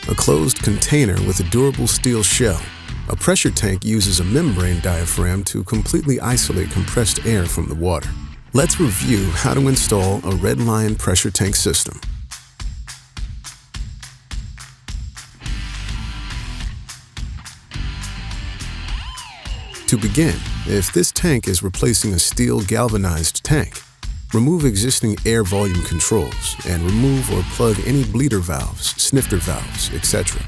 a closed container with a durable steel shell. A pressure tank uses a membrane diaphragm to completely isolate compressed air from the water. Let's review how to install a Red Lion pressure tank system. To begin, if this tank is replacing a steel galvanized tank, remove existing air volume controls and remove or plug any bleeder valves, snifter valves, etc.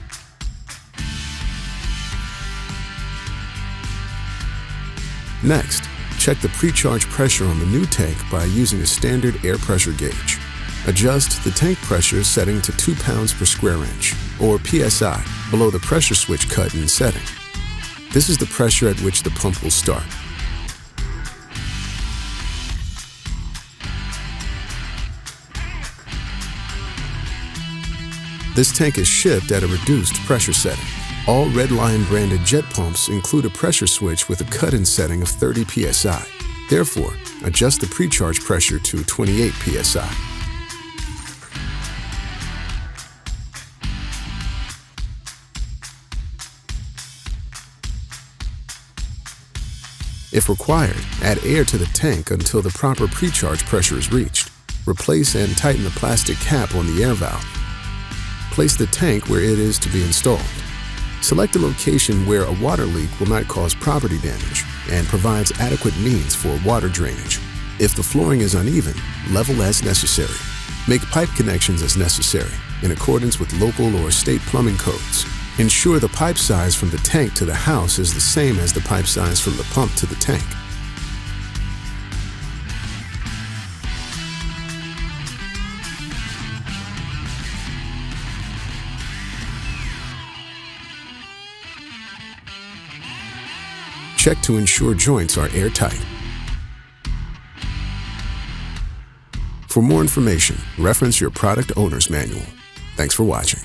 Next, check the pre-charge pressure on the new tank by using a standard air pressure gauge. Adjust the tank pressure setting to 2 pounds per square inch, or PSI, below the pressure switch cut in setting. This is the pressure at which the pump will start. This tank is shipped at a reduced pressure setting. All Red Lion branded jet pumps include a pressure switch with a cut-in setting of 30 psi. Therefore, adjust the pre-charge pressure to 28 psi. If required, add air to the tank until the proper pre-charge pressure is reached. Replace and tighten the plastic cap on the air valve. Place the tank where it is to be installed. Select a location where a water leak will not cause property damage and provides adequate means for water drainage. If the flooring is uneven, level as necessary. Make pipe connections as necessary, in accordance with local or state plumbing codes. Ensure the pipe size from the tank to the house is the same as the pipe size from the pump to the tank. Check to ensure joints are airtight. For more information, reference your product owner's manual. Thanks for watching.